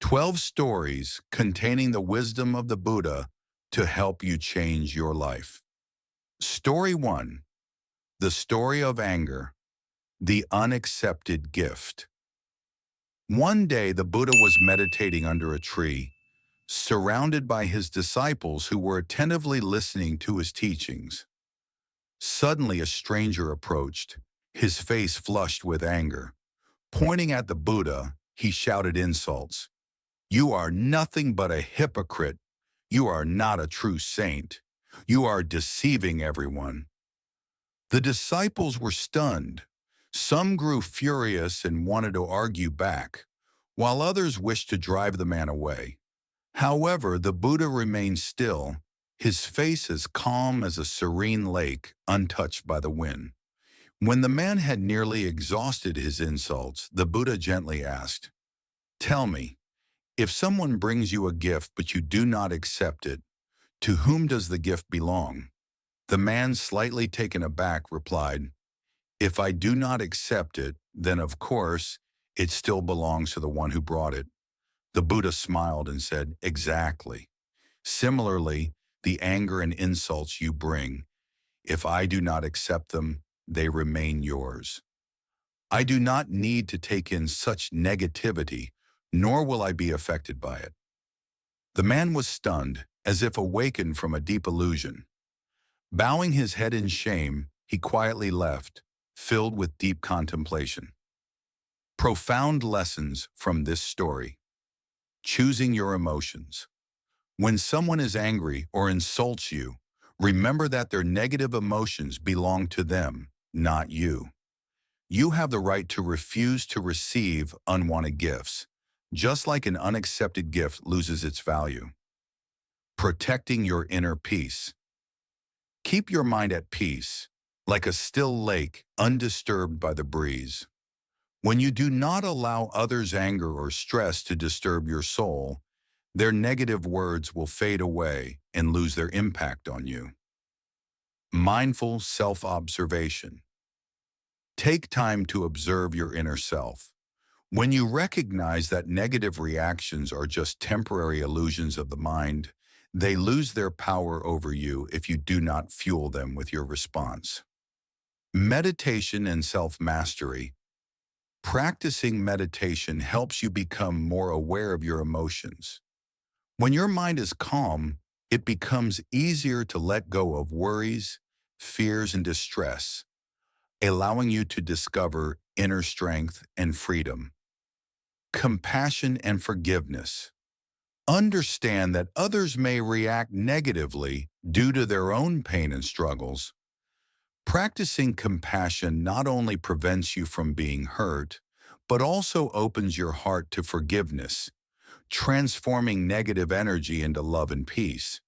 12 stories containing the wisdom of the Buddha to help you change your life. Story 1. The Story of Anger, the Unaccepted Gift. One day the Buddha was meditating under a tree, surrounded by his disciples who were attentively listening to his teachings. Suddenly a stranger approached, his face flushed with anger. Pointing at the Buddha, he shouted insults. "You are nothing but a hypocrite. You are not a true saint. You are deceiving everyone." The disciples were stunned. Some grew furious and wanted to argue back, while others wished to drive the man away. However, the Buddha remained still, his face as calm as a serene lake untouched by the wind. When the man had nearly exhausted his insults, the Buddha gently asked, "Tell me, if someone brings you a gift but you do not accept it, to whom does the gift belong?" The man, slightly taken aback, replied, "If I do not accept it, then of course it still belongs to the one who brought it." The Buddha smiled and said, "Exactly. Similarly, the anger and insults you bring, if I do not accept them, they remain yours. I do not need to take in such negativity, nor will I be affected by it." The man was stunned, as if awakened from a deep illusion. Bowing his head in shame, he quietly left, filled with deep contemplation. Profound lessons from this story. Choosing your emotions. When someone is angry or insults you, remember that their negative emotions belong to them, not you. You have the right to refuse to receive unwanted gifts, just like an unaccepted gift loses its value. Protecting your inner peace. Keep your mind at peace, like a still lake undisturbed by the breeze. When you do not allow others' anger or stress to disturb your soul, their negative words will fade away and lose their impact on you. Mindful self-observation. Take time to observe your inner self. When you recognize that negative reactions are just temporary illusions of the mind, they lose their power over you if you do not fuel them with your response. Meditation and self-mastery. Practicing meditation helps you become more aware of your emotions. When your mind is calm, it becomes easier to let go of worries, fears, and distress, allowing you to discover inner strength and freedom. Compassion and forgiveness. Understand that others may react negatively due to their own pain and struggles. Practicing compassion not only prevents you from being hurt, but also opens your heart to forgiveness, transforming negative energy into love and peace.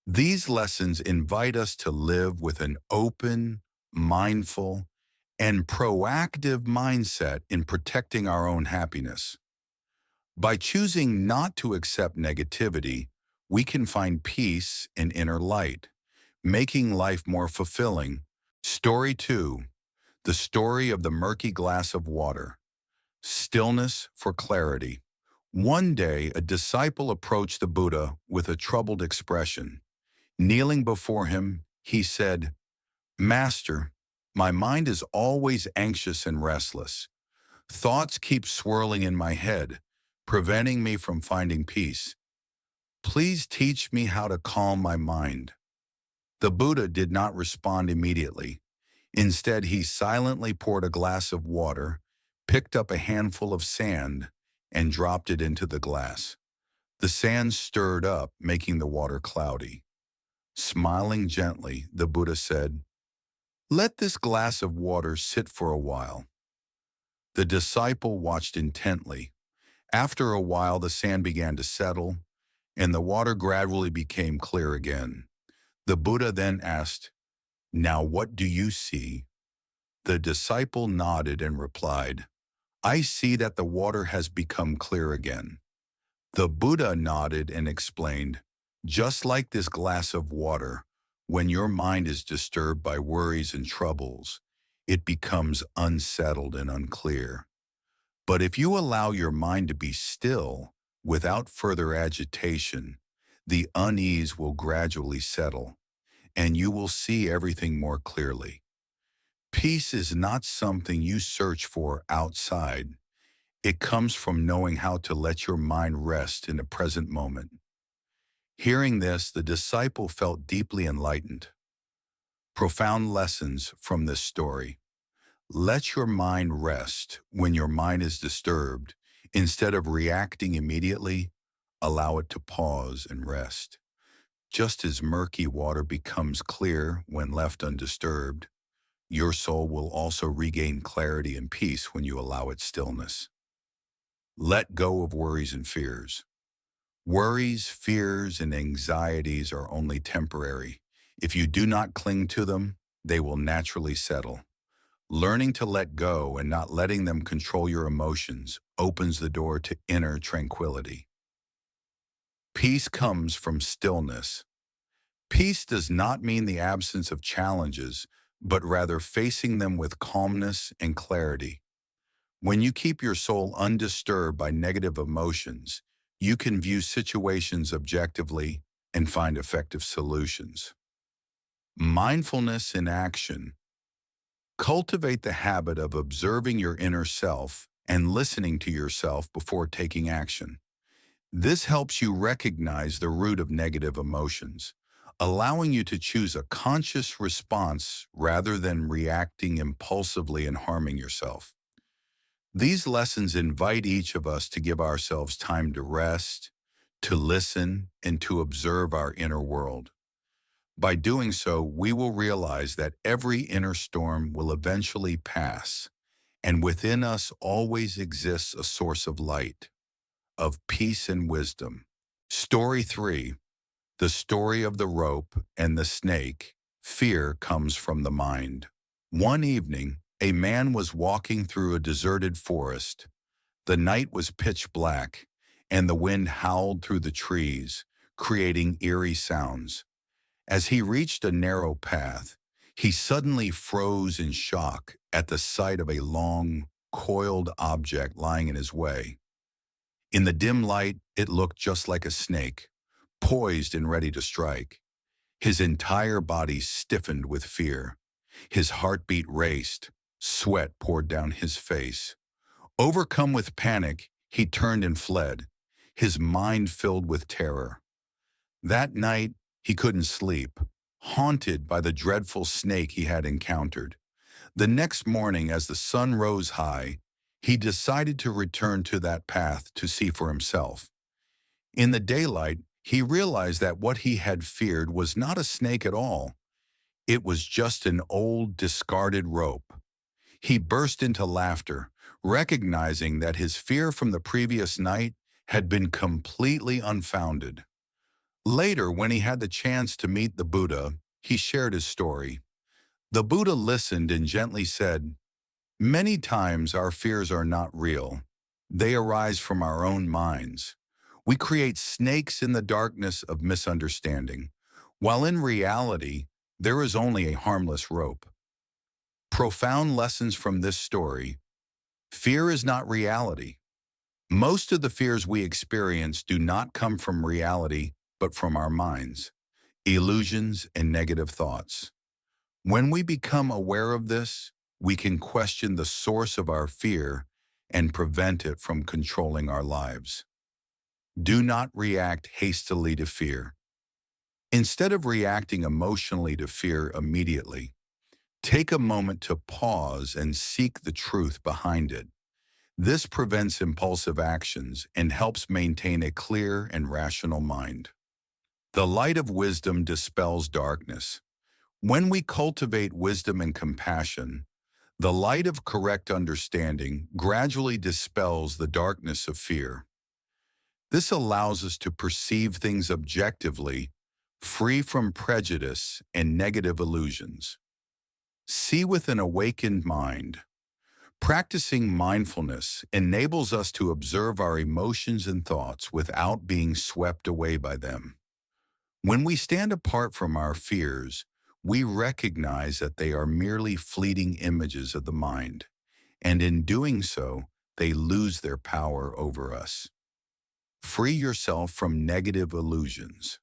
These lessons invite us to live with an open, mindful, and proactive mindset in protecting our own happiness. By choosing not to accept negativity, we can find peace and inner light, making life more fulfilling. Story 2. The Story of the Murky Glass of Water. Stillness for clarity. One day, a disciple approached the Buddha with a troubled expression. Kneeling before him, he said, "Master, my mind is always anxious and restless. Thoughts keep swirling in my head, preventing me from finding peace. Please teach me how to calm my mind." The Buddha did not respond immediately. Instead, he silently poured a glass of water, picked up a handful of sand, and dropped it into the glass. The sand stirred up, making the water cloudy. Smiling gently, the Buddha said, "Let this glass of water sit for a while." The disciple watched intently. After a while, the sand began to settle, and the water gradually became clear again. The Buddha then asked, "Now what do you see?" The disciple nodded and replied, "I see that the water has become clear again." The Buddha nodded and explained, "Just like this glass of water, when your mind is disturbed by worries and troubles, it becomes unsettled and unclear. But if you allow your mind to be still, Without further agitation, the unease will gradually settle, and you will see everything more clearly. Peace is not something you search for outside. It comes from knowing how to let your mind rest in the present moment. Hearing this, the disciple felt deeply enlightened. Profound lessons from this story. Let your mind rest when your mind is disturbed. Instead of reacting immediately, allow it to pause and rest. Just as murky water becomes clear when left undisturbed, your soul will also regain clarity and peace when you allow it stillness. Let go of worries and fears. Worries, fears, and anxieties are only temporary. If you do not cling to them, they will naturally settle. Learning to let go and not letting them control your emotions opens the door to inner tranquility. Peace comes from stillness. Peace does not mean the absence of challenges, but rather facing them with calmness and clarity. When you keep your soul undisturbed by negative emotions, you can view situations objectively and find effective solutions. Mindfulness in action. Cultivate the habit of observing your inner self and listening to yourself before taking action. This helps you recognize the root of negative emotions, allowing you to choose a conscious response rather than reacting impulsively and harming yourself. These lessons invite each of us to give ourselves time to rest, to listen, and to observe our inner world. By doing so, we will realize that every inner storm will eventually pass, and within us always exists a source of light, of peace and wisdom. Story 3. The story of the rope and the snake. Fear comes from the mind. One evening, a man was walking through a deserted forest. The night was pitch black, and the wind howled through the trees, creating eerie sounds. As he reached a narrow path, he suddenly froze in shock at the sight of a long, coiled object lying in his way. In the dim light, it looked just like a snake, poised and ready to strike. His entire body stiffened with fear. His heartbeat raced. Sweat poured down his face. Overcome with panic, he turned and fled, his mind filled with terror. That night, he couldn't sleep, haunted by the dreadful snake he had encountered. The next morning, as the sun rose high, he decided to return to that path to see for himself. In the daylight, he realized that what he had feared was not a snake at all. It was just an old, discarded rope. He burst into laughter, recognizing that his fear from the previous night had been completely unfounded. Later, when he had the chance to meet the Buddha, he shared his story. The Buddha listened and gently said, "Many times our fears are not real. They arise from our own minds. We create snakes in the darkness of misunderstanding, while in reality, there is only a harmless rope." Profound lessons from this story. Fear is not reality. Most of the fears we experience do not come from reality, but from our minds, illusions, and negative thoughts. When we become aware of this, we can question the source of our fear and prevent it from controlling our lives. Do not react hastily to fear. Instead of reacting emotionally to fear immediately, take a moment to pause and seek the truth behind it. This prevents impulsive actions and helps maintain a clear and rational mind. The light of wisdom dispels darkness. When we cultivate wisdom and compassion, the light of correct understanding gradually dispels the darkness of fear. This allows us to perceive things objectively, free from prejudice and negative illusions. See with an awakened mind. Practicing mindfulness enables us to observe our emotions and thoughts without being swept away by them. When we stand apart from our fears, we recognize that they are merely fleeting images of the mind, and in doing so, they lose their power over us. Free yourself from negative illusions.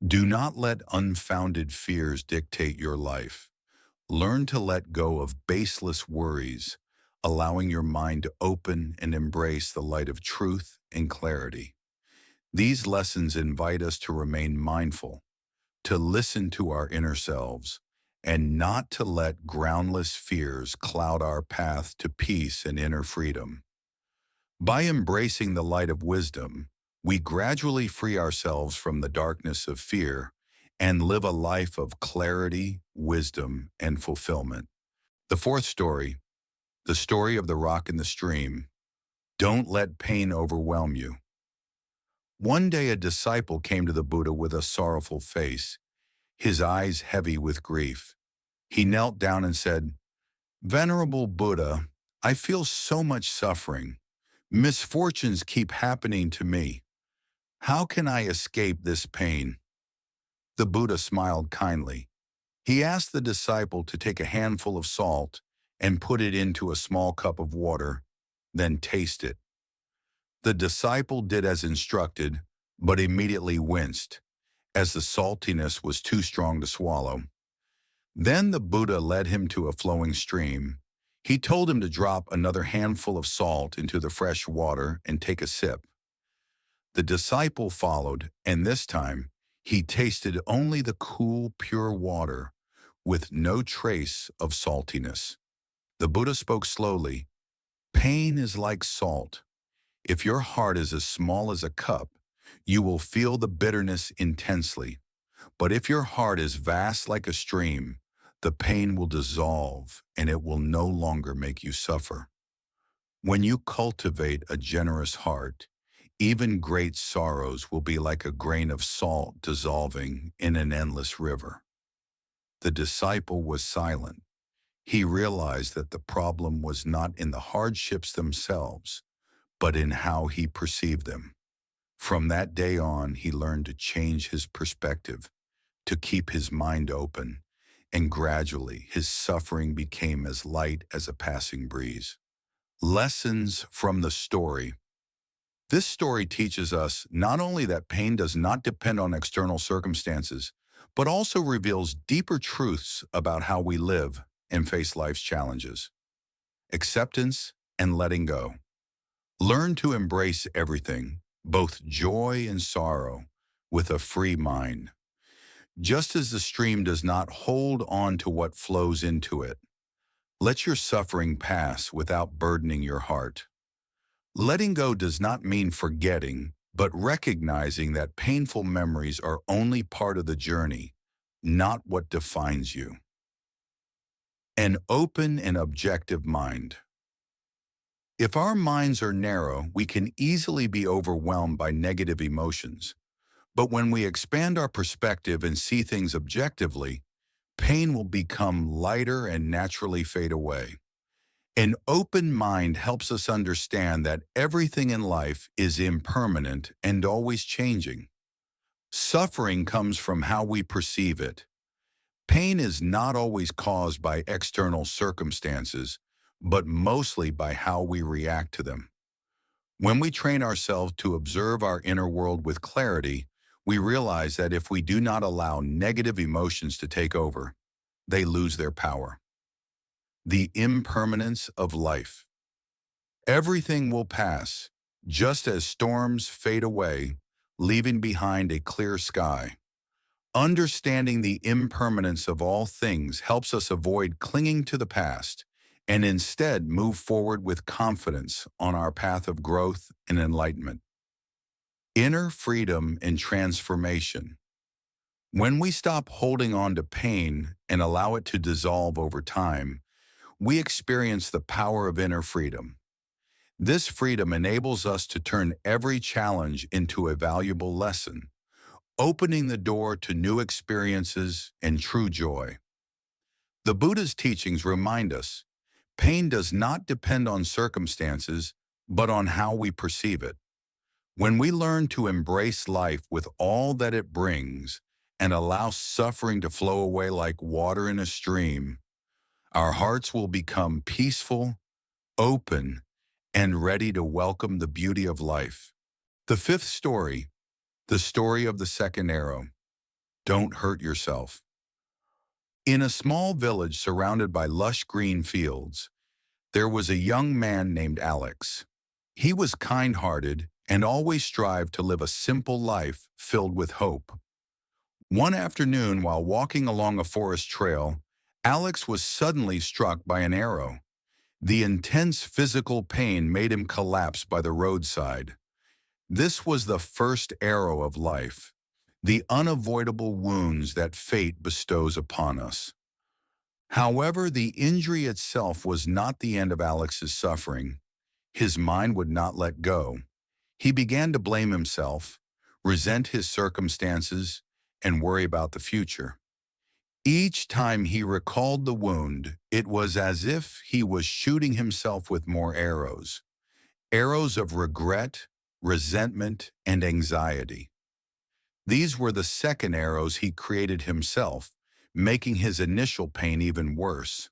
Do not let unfounded fears dictate your life. Learn to let go of baseless worries, allowing your mind to open and embrace the light of truth and clarity. These lessons invite us to remain mindful, to listen to our inner selves, and not to let groundless fears cloud our path to peace and inner freedom. By embracing the light of wisdom, we gradually free ourselves from the darkness of fear and live a life of clarity, wisdom, and fulfillment. The fourth story, the story of the rock and the stream. Don't let pain overwhelm you. One day a disciple came to the Buddha with a sorrowful face, his eyes heavy with grief. He knelt down and said, "Venerable Buddha, I feel so much suffering. Misfortunes keep happening to me. How can I escape this pain?" The Buddha smiled kindly. He asked the disciple to take a handful of salt and put it into a small cup of water, then taste it. The disciple did as instructed, but immediately winced, as the saltiness was too strong to swallow. Then the Buddha led him to a flowing stream. He told him to drop another handful of salt into the fresh water and take a sip. The disciple followed, and this time he tasted only the cool, pure water, with no trace of saltiness. The Buddha spoke slowly. Pain is like salt. If your heart is as small as a cup, you will feel the bitterness intensely. But if your heart is vast like a stream, the pain will dissolve and it will no longer make you suffer. When you cultivate a generous heart, even great sorrows will be like a grain of salt dissolving in an endless river. The disciple was silent. He realized that the problem was not in the hardships themselves, but in how he perceived them. From that day on, he learned to change his perspective, to keep his mind open, and gradually his suffering became as light as a passing breeze. Lessons from the story. This story teaches us not only that pain does not depend on external circumstances, but also reveals deeper truths about how we live and face life's challenges. Acceptance and letting go. Learn to embrace everything, both joy and sorrow, with a free mind. Just as the stream does not hold on to what flows into it, let your suffering pass without burdening your heart. Letting go does not mean forgetting, but recognizing that painful memories are only part of the journey, not what defines you. An open and objective mind. If our minds are narrow, we can easily be overwhelmed by negative emotions. But when we expand our perspective and see things objectively, pain will become lighter and naturally fade away. An open mind helps us understand that everything in life is impermanent and always changing. Suffering comes from how we perceive it. Pain is not always caused by external circumstances, but mostly by how we react to them. When we train ourselves to observe our inner world with clarity, we realize that if we do not allow negative emotions to take over, they lose their power. The impermanence of life. Everything will pass, just as storms fade away, leaving behind a clear sky. Understanding the impermanence of all things helps us avoid clinging to the past and instead move forward with confidence on our path of growth and enlightenment. Inner freedom and transformation. When we stop holding on to pain and allow it to dissolve over time, we experience the power of inner freedom. This freedom enables us to turn every challenge into a valuable lesson, opening the door to new experiences and true joy. The Buddha's teachings remind us, pain does not depend on circumstances, but on how we perceive it. When we learn to embrace life with all that it brings and allow suffering to flow away like water in a stream, our hearts will become peaceful, open, and ready to welcome the beauty of life. The fifth story, the story of the second arrow. Don't hurt yourself. In a small village surrounded by lush green fields, there was a young man named Alex. He was kind-hearted and always strived to live a simple life filled with hope. One afternoon, while walking along a forest trail, Alex was suddenly struck by an arrow. The intense physical pain made him collapse by the roadside. This was the first arrow of life, the unavoidable wounds that fate bestows upon us. However, the injury itself was not the end of Alex's suffering. His mind would not let go. He began to blame himself, resent his circumstances, and worry about the future. Each time he recalled the wound, it was as if he was shooting himself with more arrows. Arrows of regret, resentment, and anxiety. These were the second arrows he created himself, making his initial pain even worse.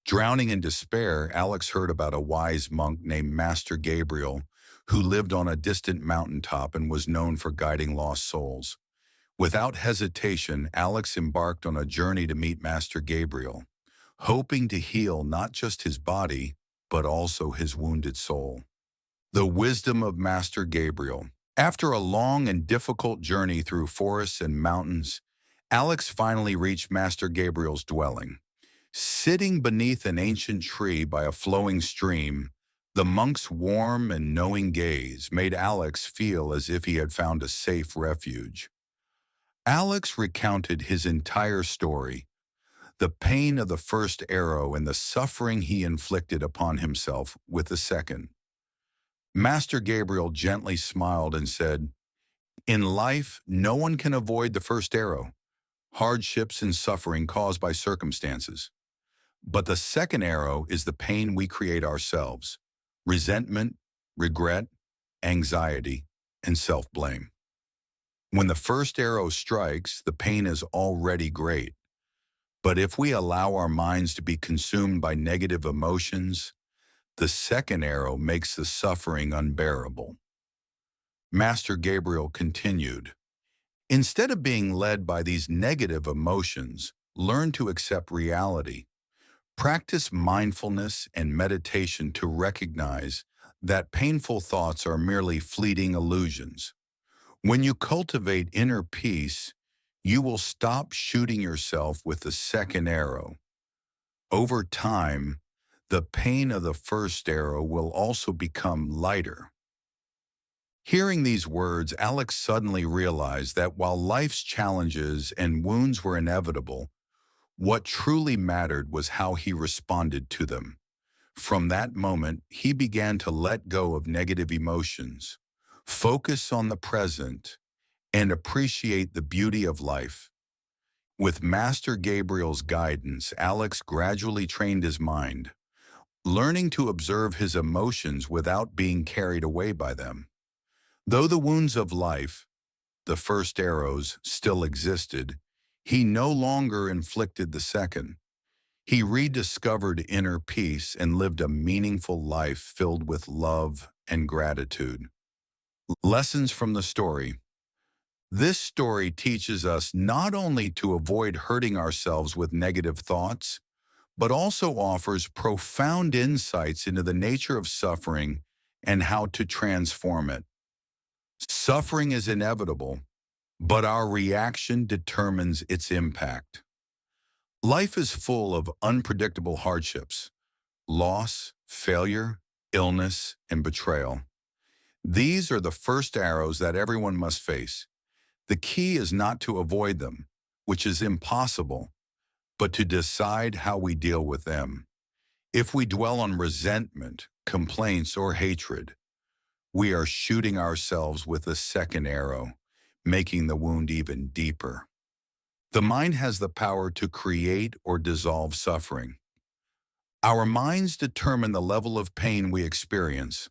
Drowning in despair, Alex heard about a wise monk named Master Gabriel, who lived on a distant mountaintop and was known for guiding lost souls. Without hesitation, Alex embarked on a journey to meet Master Gabriel, hoping to heal not just his body, but also his wounded soul. The wisdom of Master Gabriel. After a long and difficult journey through forests and mountains, Alex finally reached Master Gabriel's dwelling. Sitting beneath an ancient tree by a flowing stream, the monk's warm and knowing gaze made Alex feel as if he had found a safe refuge. Alex recounted his entire story, the pain of the first arrow and the suffering he inflicted upon himself with the second. Master Gabriel gently smiled and said, "In life, no one can avoid the first arrow, hardships and suffering caused by circumstances. But the second arrow is the pain we create ourselves, resentment, regret, anxiety, and self-blame. When the first arrow strikes, the pain is already great. But if we allow our minds to be consumed by negative emotions, the second arrow makes the suffering unbearable." Master Gabriel continued, "Instead of being led by these negative emotions, learn to accept reality. Practice mindfulness and meditation to recognize that painful thoughts are merely fleeting illusions. When you cultivate inner peace, you will stop shooting yourself with the second arrow. Over time, the pain of the first arrow will also become lighter." Hearing these words, Alex suddenly realized that while life's challenges and wounds were inevitable, what truly mattered was how he responded to them. From that moment, he began to let go of negative emotions, focus on the present, and appreciate the beauty of life. With Master Gabriel's guidance, Alex gradually trained his mind, learning to observe his emotions without being carried away by them. Though the wounds of life, the first arrows, still existed, he no longer inflicted the second. He rediscovered inner peace and lived a meaningful life filled with love and gratitude. Lessons from the story. This story teaches us not only to avoid hurting ourselves with negative thoughts, but also offers profound insights into the nature of suffering and how to transform it. Suffering is inevitable, but our reaction determines its impact. Life is full of unpredictable hardships, loss, failure, illness, and betrayal. These are the first arrows that everyone must face. The key is not to avoid them, which is impossible, but to decide how we deal with them. If we dwell on resentment, complaints, or hatred, we are shooting ourselves with a second arrow, making the wound even deeper. The mind has the power to create or dissolve suffering. Our minds determine the level of pain we experience.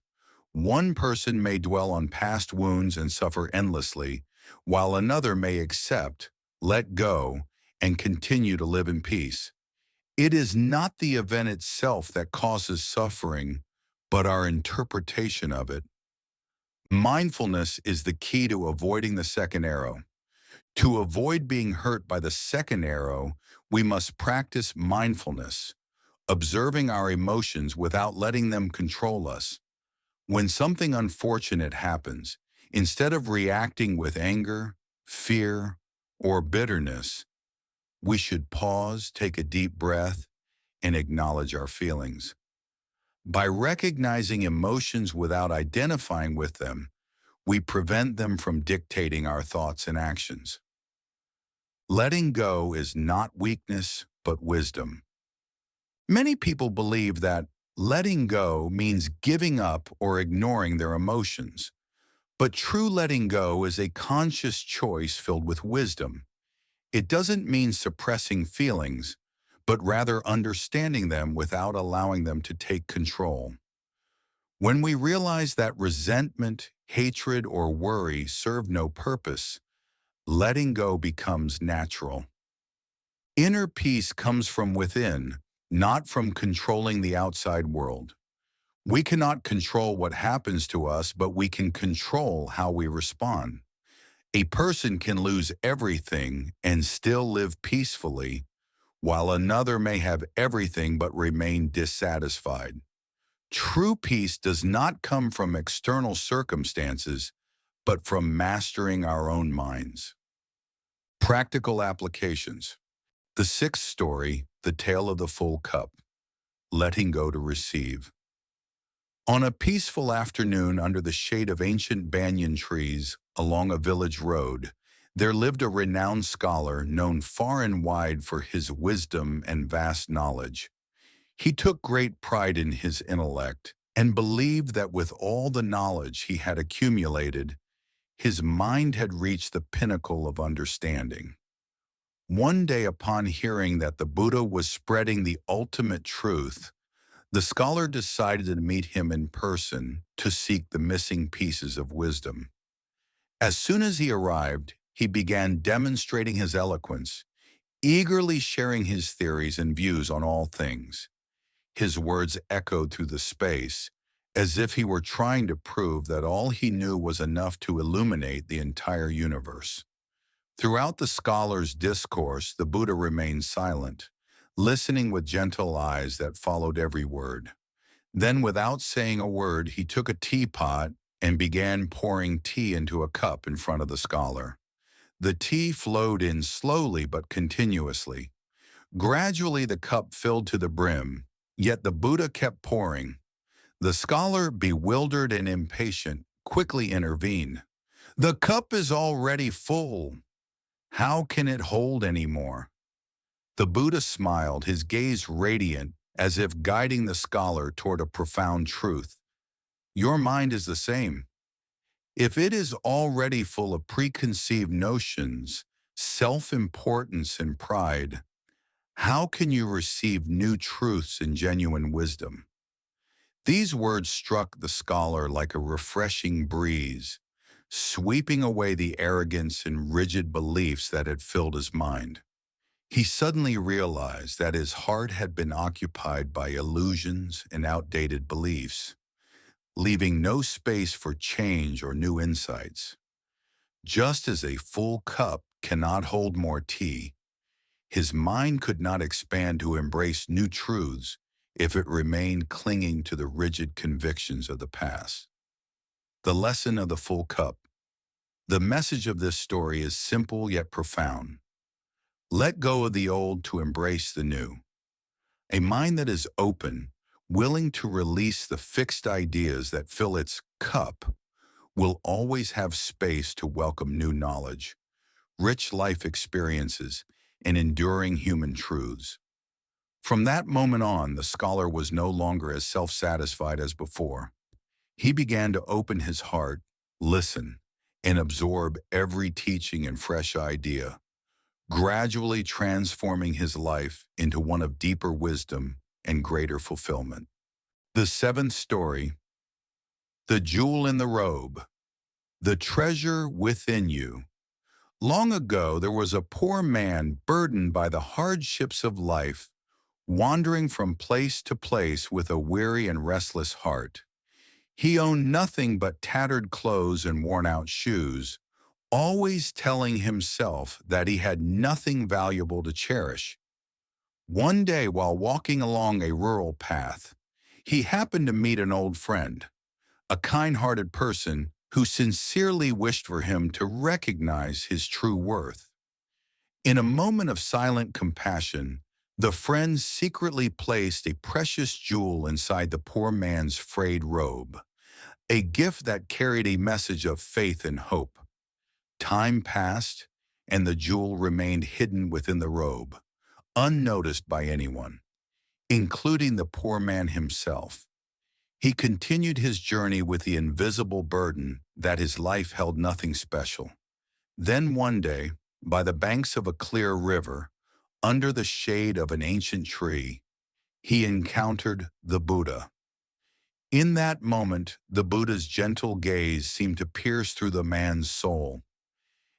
One person may dwell on past wounds and suffer endlessly, while another may accept, let go, and continue to live in peace. It is not the event itself that causes suffering, but our interpretation of it. Mindfulness is the key to avoiding the second arrow. To avoid being hurt by the second arrow, we must practice mindfulness, observing our emotions without letting them control us. When something unfortunate happens, instead of reacting with anger, fear, or bitterness, we should pause, take a deep breath, and acknowledge our feelings. By recognizing emotions without identifying with them, we prevent them from dictating our thoughts and actions. Letting go is not weakness, but wisdom. Many people believe that letting go means giving up or ignoring their emotions. But true letting go is a conscious choice filled with wisdom. It doesn't mean suppressing feelings, but rather understanding them without allowing them to take control. When we realize that resentment, hatred, or worry serve no purpose, letting go becomes natural. Inner peace comes from within, not from controlling the outside world. We cannot control what happens to us, but we can control how we respond. A person can lose everything and still live peacefully, while another may have everything but remain dissatisfied. True peace does not come from external circumstances, but from mastering our own minds. Practical applications. The sixth story, the tale of the full cup, letting go to receive. On a peaceful afternoon under the shade of ancient banyan trees along a village road, there lived a renowned scholar known far and wide for his wisdom and vast knowledge. He took great pride in his intellect and believed that with all the knowledge he had accumulated, his mind had reached the pinnacle of understanding. One day, upon hearing that the Buddha was spreading the ultimate truth, the scholar decided to meet him in person to seek the missing pieces of wisdom. As soon as he arrived, he began demonstrating his eloquence, eagerly sharing his theories and views on all things. His words echoed through the space, as if he were trying to prove that all he knew was enough to illuminate the entire universe. Throughout the scholar's discourse, the Buddha remained silent, listening with gentle eyes that followed every word. Then, without saying a word, he took a teapot and began pouring tea into a cup in front of the scholar. The tea flowed in slowly but continuously. Gradually, the cup filled to the brim, yet the Buddha kept pouring. The scholar, bewildered and impatient, quickly intervened. "The cup is already full. How can it hold any more?" The Buddha smiled, his gaze radiant, as if guiding the scholar toward a profound truth. "Your mind is the same. If it is already full of preconceived notions, self-importance, and pride, how can you receive new truths and genuine wisdom?" These words struck the scholar like a refreshing breeze, sweeping away the arrogance and rigid beliefs that had filled his mind. He suddenly realized that his heart had been occupied by illusions and outdated beliefs, leaving no space for change or new insights. Just as a full cup cannot hold more tea, his mind could not expand to embrace new truths if it remained clinging to the rigid convictions of the past. The lesson of the full cup. The message of this story is simple yet profound. Let go of the old to embrace the new. A mind that is open, willing to release the fixed ideas that fill its cup, will always have space to welcome new knowledge, rich life experiences, and enduring human truths. From that moment on, the scholar was no longer as self-satisfied as before. He began to open his heart, listen, and absorb every teaching and fresh idea, gradually transforming his life into one of deeper wisdom and greater fulfillment. The seventh story, the jewel in the robe, the treasure within you. Long ago, there was a poor man burdened by the hardships of life, wandering from place to place with a weary and restless heart. He owned nothing but tattered clothes and worn-out shoes, always telling himself that he had nothing valuable to cherish. One day, while walking along a rural path, he happened to meet an old friend, a kind-hearted person who sincerely wished for him to recognize his true worth. In a moment of silent compassion, the friend secretly placed a precious jewel inside the poor man's frayed robe, a gift that carried a message of faith and hope. Time passed, and the jewel remained hidden within the robe, unnoticed by anyone, including the poor man himself. He continued his journey with the invisible burden that his life held nothing special. Then one day, by the banks of a clear river, under the shade of an ancient tree, he encountered the Buddha. In that moment, the Buddha's gentle gaze seemed to pierce through the man's soul.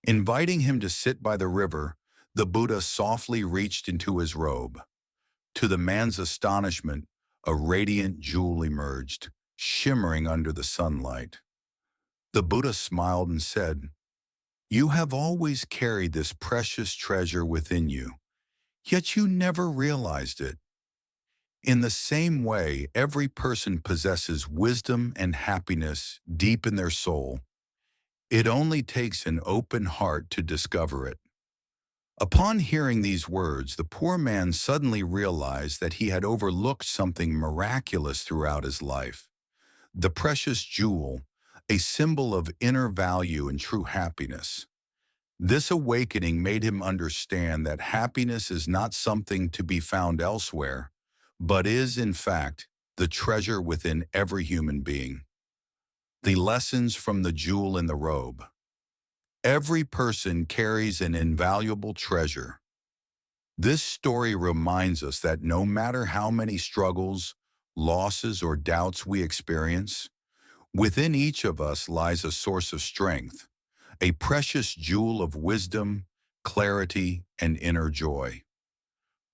Inviting him to sit by the river, the Buddha softly reached into his robe. To the man's astonishment, a radiant jewel emerged, shimmering under the sunlight. The Buddha smiled and said, "You have always carried this precious treasure within you, yet you never realized it. In the same way, every person possesses wisdom and happiness deep in their soul. It only takes an open heart to discover it." Upon hearing these words, the poor man suddenly realized that he had overlooked something miraculous throughout his life. The precious jewel, a symbol of inner value and true happiness. This awakening made him understand that happiness is not something to be found elsewhere, but is, in fact, the treasure within every human being. The lessons from the jewel in the robe. Every person carries an invaluable treasure. This story reminds us that no matter how many struggles, losses, or doubts we experience, within each of us lies a source of strength, a precious jewel of wisdom, clarity, and inner joy.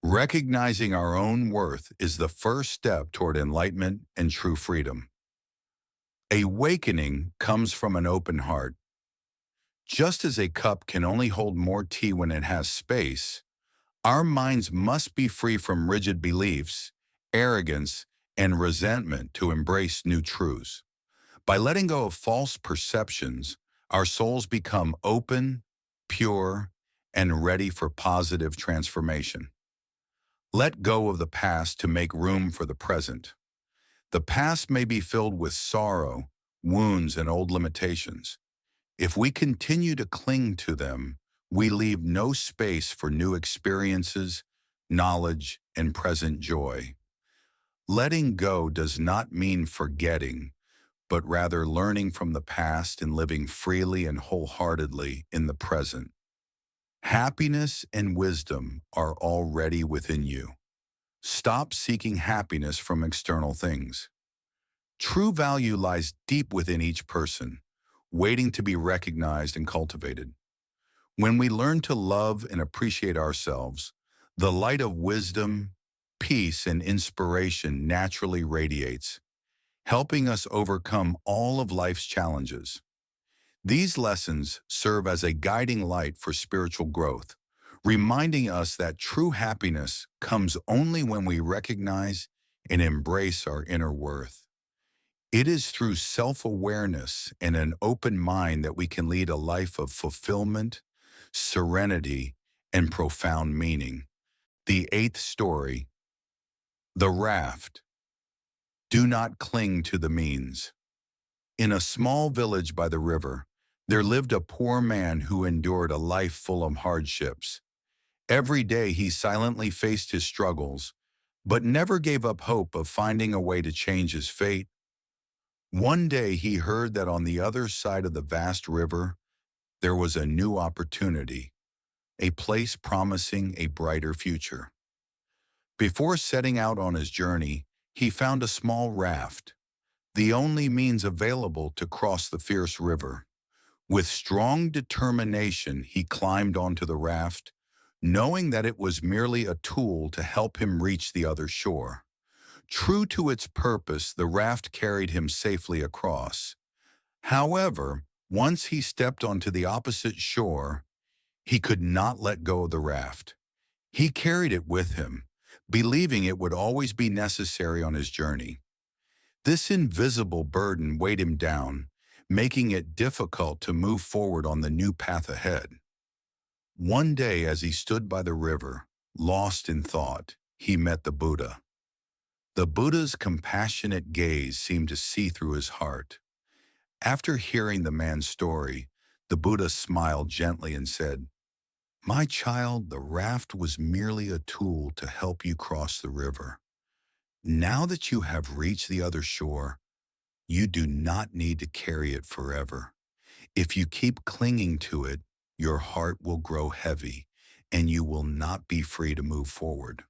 Recognizing our own worth is the first step toward enlightenment and true freedom. Awakening comes from an open heart. Just as a cup can only hold more tea when it has space, our minds must be free from rigid beliefs, arrogance, and resentment to embrace new truths. By letting go of false perceptions, our souls become open, pure, and ready for positive transformation. Let go of the past to make room for the present. The past may be filled with sorrow, wounds, and old limitations. If we continue to cling to them, we leave no space for new experiences, knowledge, and present joy. Letting go does not mean forgetting, but rather learning from the past and living freely and wholeheartedly in the present. Happiness and wisdom are already within you. Stop seeking happiness from external things. True value lies deep within each person, waiting to be recognized and cultivated. When we learn to love and appreciate ourselves, the light of wisdom, peace, and inspiration naturally radiates, helping us overcome all of life's challenges. These lessons serve as a guiding light for spiritual growth, reminding us that true happiness comes only when we recognize and embrace our inner worth. It is through self-awareness and an open mind that we can lead a life of fulfillment, serenity, and profound meaning. The eighth story, the Raft. Do not cling to the means. In a small village by the river, there lived a poor man who endured a life full of hardships. Every day he silently faced his struggles, but never gave up hope of finding a way to change his fate. One day he heard that on the other side of the vast river, there was a new opportunity, a place promising a brighter future. Before setting out on his journey, he found a small raft, the only means available to cross the fierce river. With strong determination, he climbed onto the raft, knowing that it was merely a tool to help him reach the other shore. True to its purpose, the raft carried him safely across. However, once he stepped onto the opposite shore, he could not let go of the raft. He carried it with him, believing it would always be necessary on his journey. This invisible burden weighed him down, making it difficult to move forward on the new path ahead. One day, as he stood by the river, lost in thought, he met the Buddha. The Buddha's compassionate gaze seemed to see through his heart. After hearing the man's story, the Buddha smiled gently and said, "My child, the raft was merely a tool to help you cross the river. Now that you have reached the other shore, you do not need to carry it forever. If you keep clinging to it, your heart will grow heavy, and you will not be free to move forward.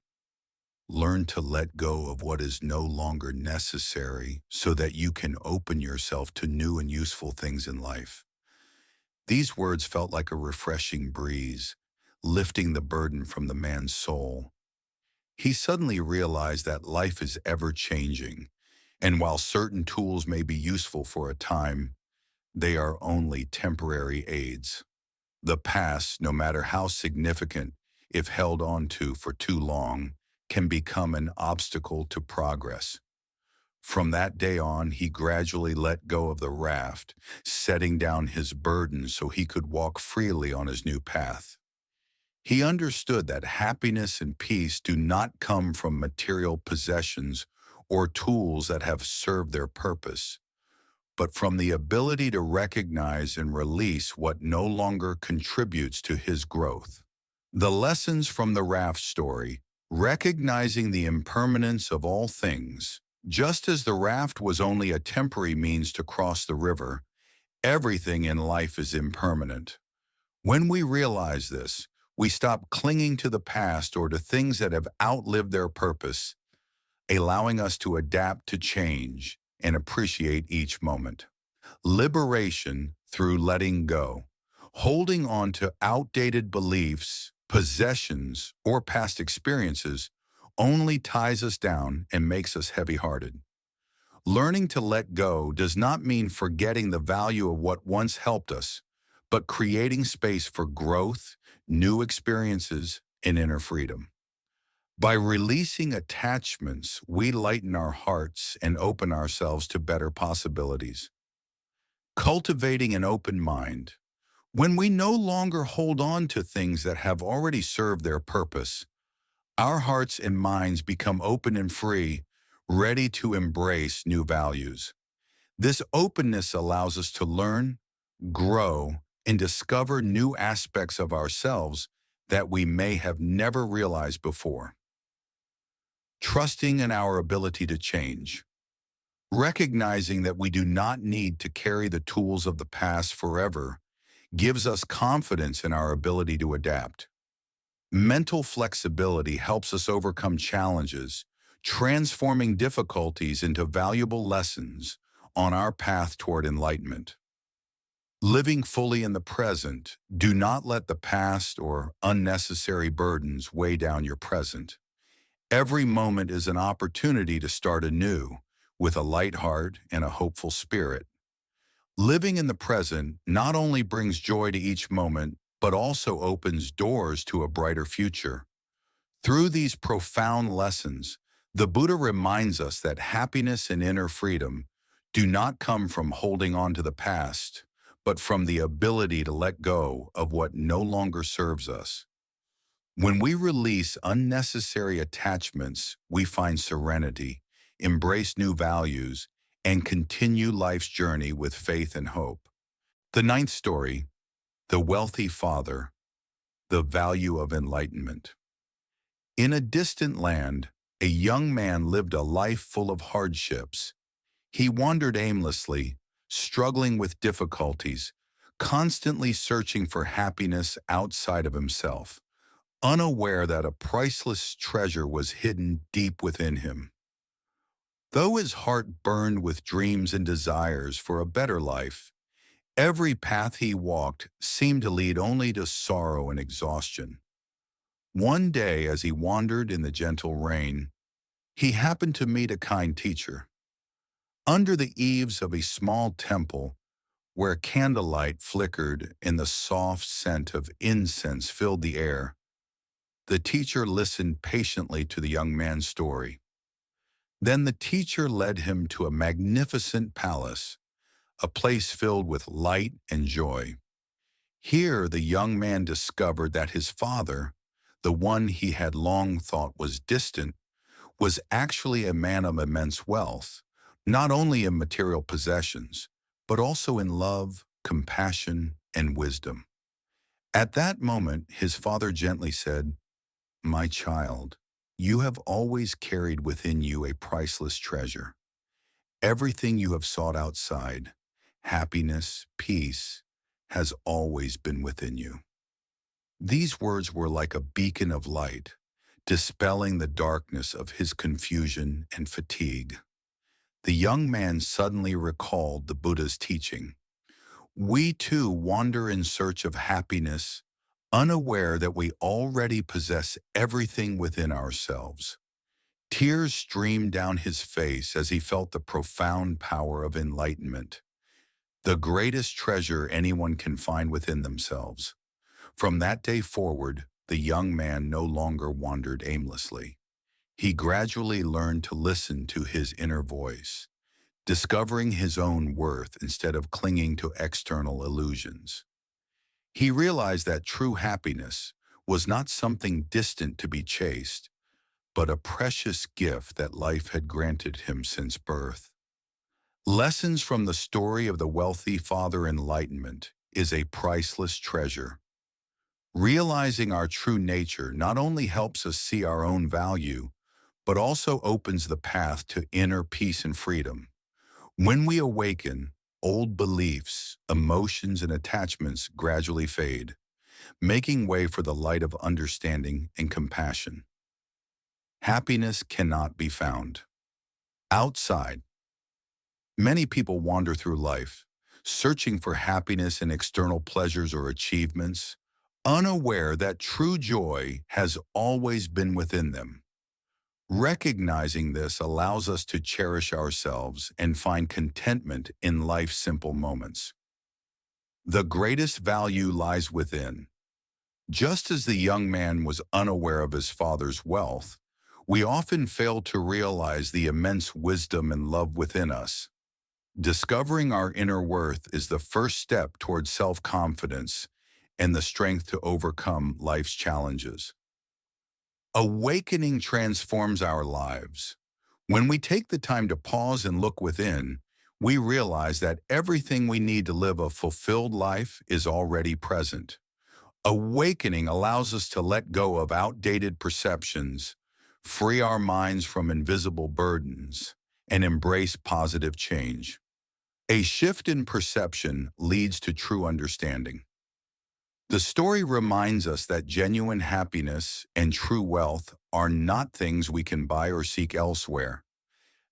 Learn to let go of what is no longer necessary so that you can open yourself to new and useful things in life." These words felt like a refreshing breeze, lifting the burden from the man's soul. He suddenly realized that life is ever-changing, and while certain tools may be useful for a time, they are only temporary aids. The past, no matter how significant, if held on to for too long, can become an obstacle to progress. From that day on, he gradually let go of the raft, setting down his burden so he could walk freely on his new path. He understood that happiness and peace do not come from material possessions or tools that have served their purpose, but from the ability to recognize and release what no longer contributes to his growth. The lessons from the raft story: recognizing the impermanence of all things. Just as the raft was only a temporary means to cross the river, everything in life is impermanent. When we realize this, we stop clinging to the past or to things that have outlived their purpose, allowing us to adapt to change and appreciate each moment. Liberation through letting go. Holding on to outdated beliefs, possessions, or past experiences only ties us down and makes us heavy-hearted. Learning to let go does not mean forgetting the value of what once helped us, but creating space for growth, new experiences, and inner freedom. By releasing attachments, we lighten our hearts and open ourselves to better possibilities. Cultivating an open mind. When we no longer hold on to things that have already served their purpose, our hearts and minds become open and free, ready to embrace new values. This openness allows us to learn, grow, and discover new aspects of ourselves that we may have never realized before. Trusting in our ability to change. Recognizing that we do not need to carry the tools of the past forever gives us confidence in our ability to adapt. Mental flexibility helps us overcome challenges, transforming difficulties into valuable lessons on our path toward enlightenment. Living fully in the present, do not let the past or unnecessary burdens weigh down your present. Every moment is an opportunity to start anew, with a light heart and a hopeful spirit. Living in the present not only brings joy to each moment, but also opens doors to a brighter future. Through these profound lessons, the Buddha reminds us that happiness and inner freedom do not come from holding on to the past, but from the ability to let go of what no longer serves us. When we release unnecessary attachments, we find serenity, embrace new values, and continue life's journey with faith and hope. The ninth story, the wealthy father, the value of enlightenment. In a distant land, a young man lived a life full of hardships. He wandered aimlessly, struggling with difficulties, constantly searching for happiness outside of himself, unaware that a priceless treasure was hidden deep within him. Though his heart burned with dreams and desires for a better life, every path he walked seemed to lead only to sorrow and exhaustion. One day, as he wandered in the gentle rain, he happened to meet a kind teacher. Under the eaves of a small temple, where candlelight flickered and the soft scent of incense filled the air, the teacher listened patiently to the young man's story. Then the teacher led him to a magnificent palace, a place filled with light and joy. Here the young man discovered that his father, the one he had long thought was distant, was actually a man of immense wealth, not only in material possessions, but also in love, compassion, and wisdom. At that moment, his father gently said, "My child, you have always carried within you a priceless treasure. Everything you have sought outside, happiness, peace, has always been within you." These words were like a beacon of light, dispelling the darkness of his confusion and fatigue. The young man suddenly recalled the Buddha's teaching. We too wander in search of happiness, unaware that we already possess everything within ourselves. Tears streamed down his face as he felt the profound power of enlightenment, the greatest treasure anyone can find within themselves. From that day forward, the young man no longer wandered aimlessly. He gradually learned to listen to his inner voice, discovering his own worth instead of clinging to external illusions. He realized that true happiness was not something distant to be chased, but a precious gift that life had granted him since birth. Lessons from the story of the wealthy father enlightenment is a priceless treasure. Realizing our true nature not only helps us see our own value, but also opens the path to inner peace and freedom. When we awaken, old beliefs, emotions, and attachments gradually fade, making way for the light of understanding and compassion. Happiness cannot be found outside. Many people wander through life, searching for happiness in external pleasures or achievements, unaware that true joy has always been within them. Recognizing this allows us to cherish ourselves and find contentment in life's simple moments. The greatest value lies within. Just as the young man was unaware of his father's wealth, we often fail to realize the immense wisdom and love within us. Discovering our inner worth is the first step towards self-confidence and the strength to overcome life's challenges. Awakening transforms our lives. When we take the time to pause and look within, we realize that everything we need to live a fulfilled life is already present. Awakening allows us to let go of outdated perceptions, free our minds from invisible burdens, and embrace positive change. A shift in perception leads to true understanding. The story reminds us that genuine happiness and true wealth are not things we can buy or seek elsewhere.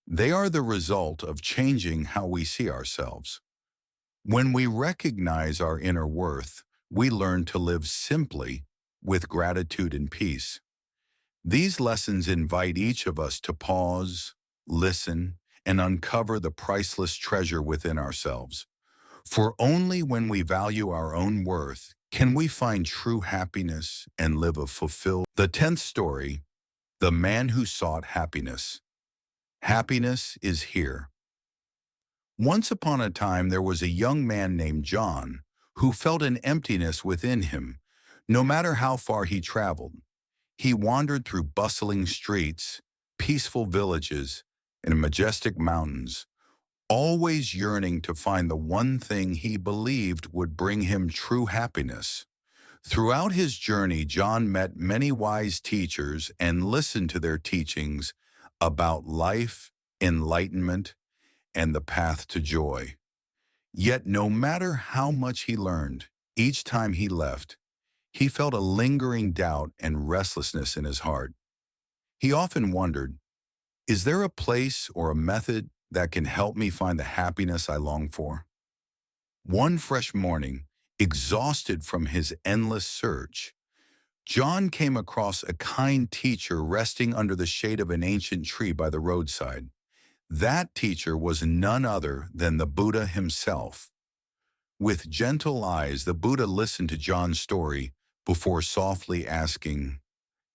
They are the result of changing how we see ourselves. When we recognize our inner worth, we learn to live simply with gratitude and peace. These lessons invite each of us to pause, listen, and uncover the priceless treasure within ourselves. For only when we value our own worth can we find true happiness and live a fulfilled. The 10th story, the man who sought happiness. Happiness is here. Once upon a time, there was a young man named John who felt an emptiness within him, no matter how far he traveled. He wandered through bustling streets, peaceful villages, and majestic mountains, always yearning to find the one thing he believed would bring him true happiness. Throughout his journey, John met many wise teachers and listened to their teachings about life, enlightenment, and the path to joy. Yet no matter how much he learned, each time he left, he felt a lingering doubt and restlessness in his heart. He often wondered, is there a place or a method that can help me find the happiness I long for? One fresh morning, exhausted from his endless search, John came across a kind teacher resting under the shade of an ancient tree by the roadside. That teacher was none other than the Buddha himself. With gentle eyes, the Buddha listened to John's story before softly asking,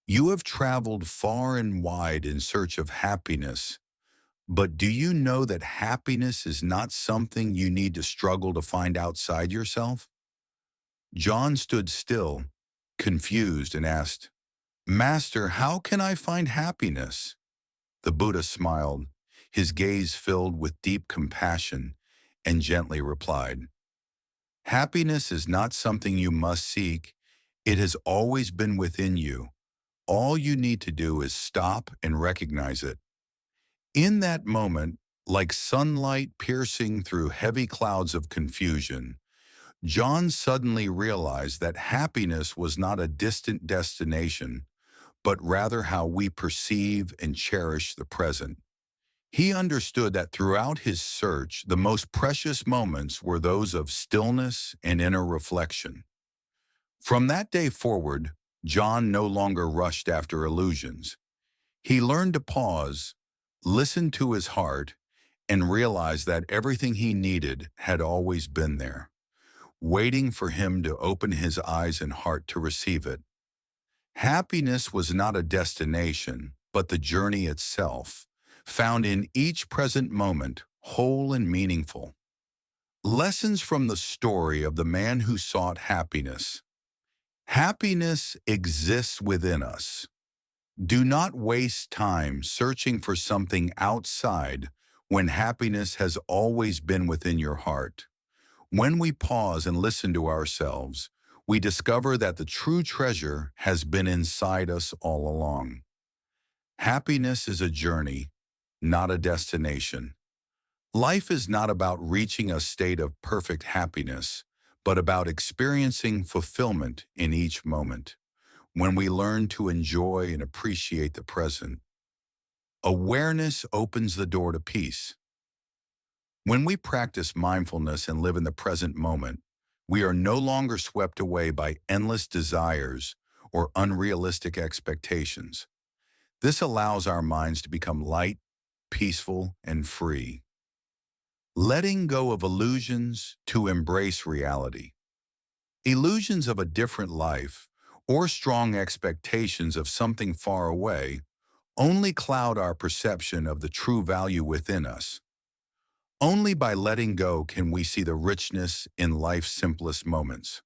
"You have traveled far and wide in search of happiness, but do you know that happiness is not something you need to struggle to find outside yourself?" John stood still, confused, and asked, "Master, how can I find happiness?" The Buddha smiled, his gaze filled with deep compassion, and gently replied, "Happiness is not something you must seek. It has always been within you. All you need to do is stop and recognize it." In that moment, like sunlight piercing through heavy clouds of confusion, John suddenly realized that happiness was not a distant destination, but rather how we perceive and cherish the present. He understood that throughout his search, the most precious moments were those of stillness and inner reflection. From that day forward, John no longer rushed after illusions. He learned to pause, listen to his heart, and realize that everything he needed had always been there, waiting for him to open his eyes and heart to receive it. Happiness was not a destination, but the journey itself, found in each present moment, whole and meaningful. Lessons from the story of the man who sought happiness. Happiness exists within us. Do not waste time searching for something outside when happiness has always been within your heart. When we pause and listen to ourselves, we discover that the true treasure has been inside us all along. Happiness is a journey, not a destination. Life is not about reaching a state of perfect happiness, but about experiencing fulfillment in each moment. When we learn to enjoy and appreciate the present, awareness opens the door to peace. When we practice mindfulness and live in the present moment, we are no longer swept away by endless desires or unrealistic expectations. This allows our minds to become light, peaceful, and free. Letting go of illusions to embrace reality. Illusions of a different life or strong expectations of something far away only cloud our perception of the true value within us. Only by letting go can we see the richness in life's simplest moments.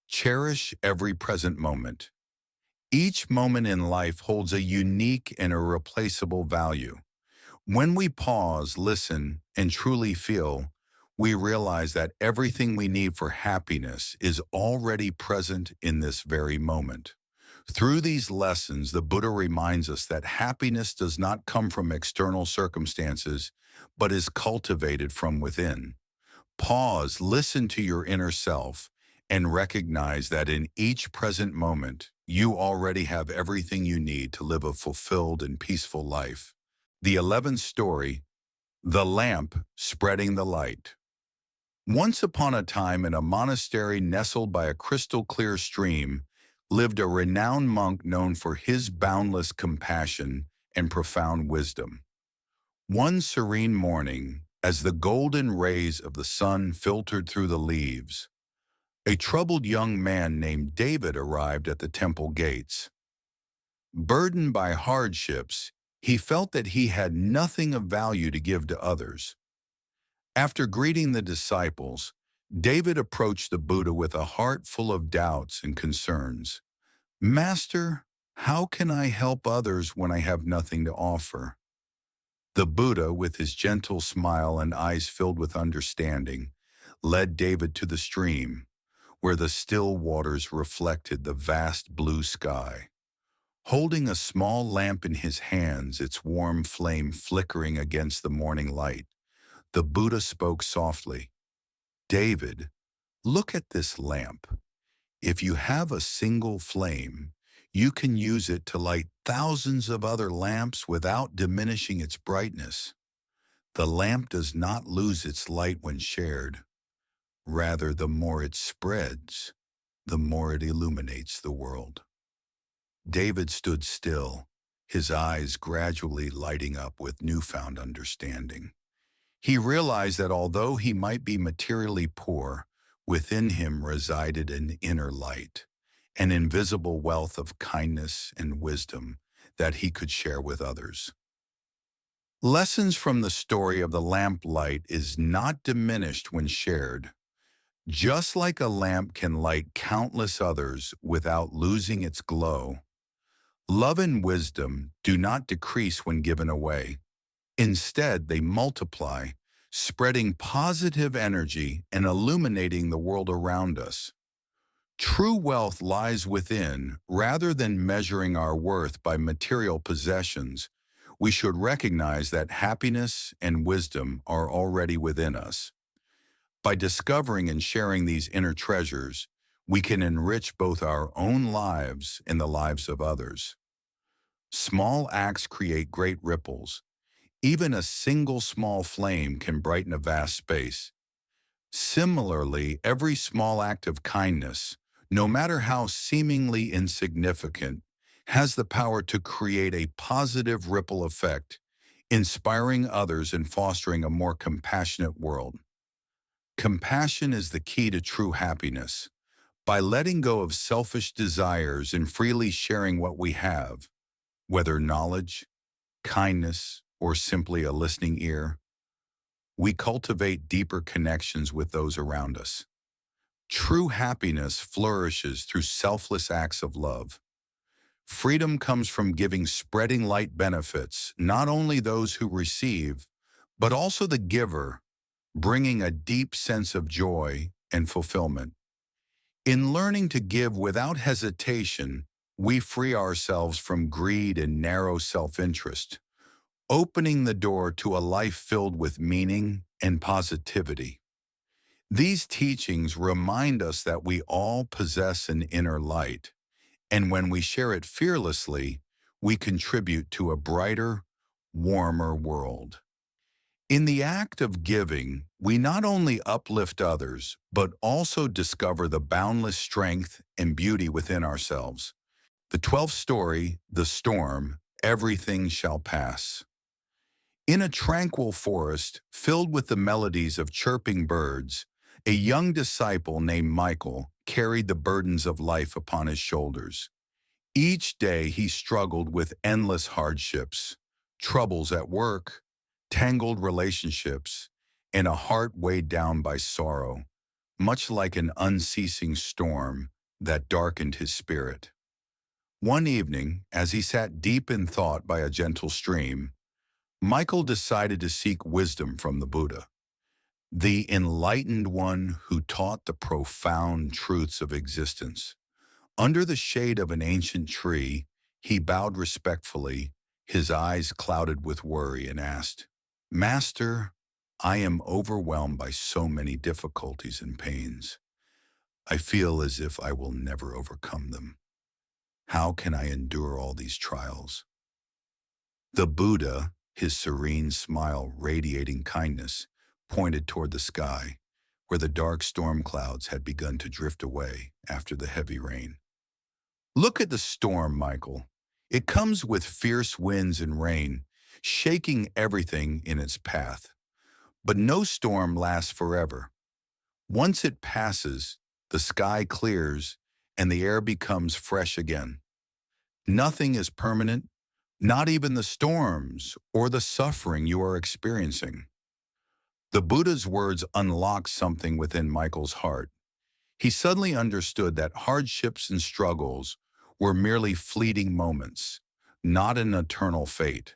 Cherish every present moment. Each moment in life holds a unique and irreplaceable value. When we pause, listen, and truly feel, we realize that everything we need for happiness is already present in this very moment. Through these lessons, the Buddha reminds us that happiness does not come from external circumstances, but is cultivated from within. Pause, listen to your inner self, and recognize that in each present moment, you already have everything you need to live a fulfilled and peaceful life. The 11th story, The Lamp Spreading the Light. Once upon a time, in a monastery nestled by a crystal-clear stream, lived a renowned monk known for his boundless compassion and profound wisdom. One serene morning, as the golden rays of the sun filtered through the leaves, a troubled young man named David arrived at the temple gates. Burdened by hardships, he felt that he had nothing of value to give to others. After greeting the disciples, David approached the Buddha with a heart full of doubts and concerns. "Master, how can I help others when I have nothing to offer?" The Buddha, with his gentle smile and eyes filled with understanding, led David to the stream, where the still waters reflected the vast blue sky. Holding a small lamp in his hands, its warm flame flickering against the morning light, the Buddha spoke softly. "David, look at this lamp. If you have a single flame, you can use it to light thousands of other lamps without diminishing its brightness. The lamp does not lose its light when shared. Rather, the more it spreads, the more it illuminates the world. David stood still, his eyes gradually lighting up with newfound understanding. He realized that although he might be materially poor, within him resided an inner light, an invisible wealth of kindness and wisdom that he could share with others. Lessons from the story of the lamplight is not diminished when shared. Just like a lamp can light countless others without losing its glow, love and wisdom do not decrease when given away. Instead, they multiply, spreading positive energy and illuminating the world around us. True wealth lies within. Rather than measuring our worth by material possessions, we should recognize that happiness and wisdom are already within us. By discovering and sharing these inner treasures, we can enrich both our own lives and the lives of others. Small acts create great ripples. Even a single small flame can brighten a vast space. Similarly, every small act of kindness, no matter how seemingly insignificant, has the power to create a positive ripple effect, inspiring others and fostering a more compassionate world. Compassion is the key to true happiness. By letting go of selfish desires and freely sharing what we have, whether knowledge, kindness, or simply a listening ear, we cultivate deeper connections with those around us. True happiness flourishes through selfless acts of love. Freedom comes from giving, spreading light benefits, not only those who receive, but also the giver, bringing a deep sense of joy and fulfillment. In learning to give without hesitation, we free ourselves from greed and narrow self-interest, opening the door to a life filled with meaning and positivity. These teachings remind us that we all possess an inner light, and when we share it fearlessly, we contribute to a brighter, warmer world. In the act of giving, we not only uplift others, but also discover the boundless strength and beauty within ourselves. The 12th story, The Storm, Everything Shall Pass. In a tranquil forest filled with the melodies of chirping birds, a young disciple named Michael carried the burdens of life upon his shoulders. Each day he struggled with endless hardships, troubles at work, tangled relationships, and a heart weighed down by sorrow, much like an unceasing storm that darkened his spirit. One evening, as he sat deep in thought by a gentle stream, Michael decided to seek wisdom from the Buddha, the enlightened one who taught the profound truths of existence. Under the shade of an ancient tree, he bowed respectfully, his eyes clouded with worry, and asked, "Master, I am overwhelmed by so many difficulties and pains. I feel as if I will never overcome them. How can I endure all these trials?" The Buddha, his serene smile radiating kindness, pointed toward the sky, where the dark storm clouds had begun to drift away after the heavy rain. "Look at the storm, Michael. It comes with fierce winds and rain, shaking everything in its path. But no storm lasts forever. Once it passes, the sky clears and the air becomes fresh again. Nothing is permanent, not even the storms or the suffering you are experiencing." The Buddha's words unlocked something within Michael's heart. He suddenly understood that hardships and struggles were merely fleeting moments, not an eternal fate.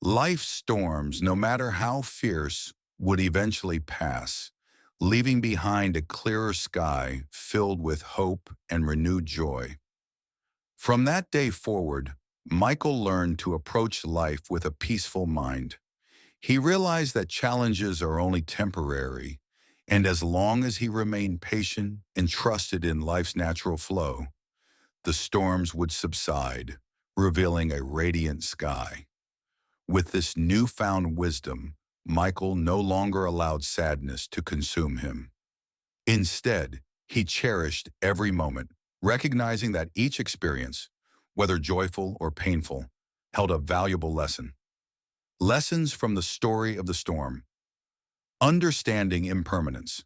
Life's storms, no matter how fierce, would eventually pass, leaving behind a clearer sky filled with hope and renewed joy. From that day forward, Michael learned to approach life with a peaceful mind. He realized that challenges are only temporary, and as long as he remained patient and trusted in life's natural flow, the storms would subside, revealing a radiant sky. With this newfound wisdom, Michael no longer allowed sadness to consume him. Instead, He cherished every moment, recognizing that each experience, whether joyful or painful, held a valuable lesson. Lessons from the story of the storm. Understanding impermanence.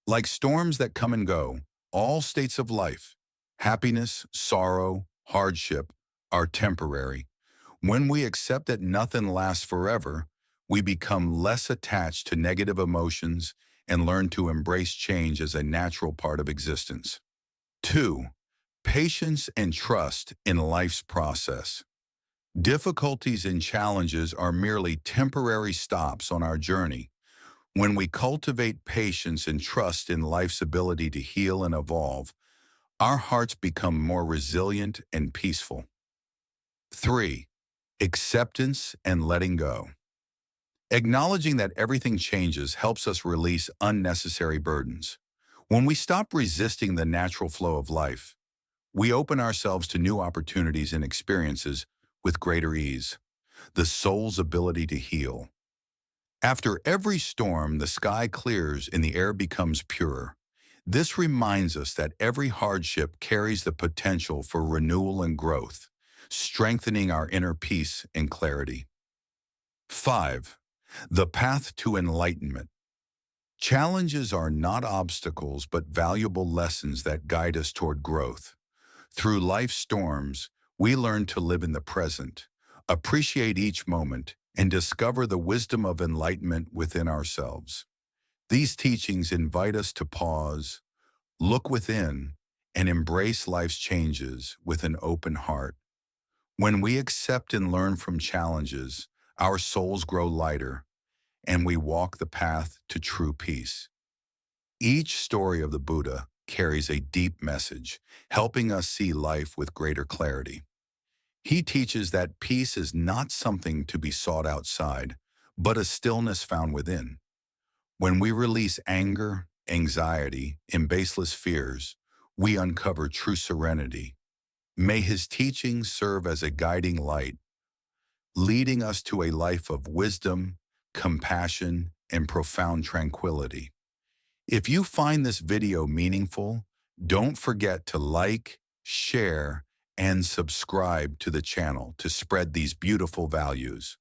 Like storms that come and go, all states of life, happiness, sorrow, hardship, are temporary. When we accept that nothing lasts forever, we become less attached to negative emotions and learn to embrace change as a natural part of existence. 2. Patience and trust in life's process. Difficulties and challenges are merely temporary stops on our journey. When we cultivate patience and trust in life's ability to heal and evolve, our hearts become more resilient and peaceful. 3. Acceptance and letting go. Acknowledging that everything changes helps us release unnecessary burdens. When we stop resisting the natural flow of life, we open ourselves to new opportunities and experiences with greater ease. The soul's ability to heal. After every storm, the sky clears and the air becomes purer. This reminds us that every hardship carries the potential for renewal and growth, strengthening our inner peace and clarity. 5. The path to enlightenment. Challenges are not obstacles but valuable lessons that guide us toward growth. Through life's storms, we learn to live in the present, appreciate each moment, and discover the wisdom of enlightenment within ourselves. These teachings invite us to pause, look within, and embrace life's changes with an open heart. When we accept and learn from challenges, our souls grow lighter, and we walk the path to true peace. Each story of the Buddha carries a deep message, helping us see life with greater clarity. He teaches that peace is not something to be sought outside, but a stillness found within. When we release anger, anxiety, and baseless fears, we uncover true serenity. May his teachings serve as a guiding light, leading us to a life of wisdom, compassion, and profound tranquility. If you find this video meaningful, don't forget to like, share, and subscribe to the channel to spread these beautiful values.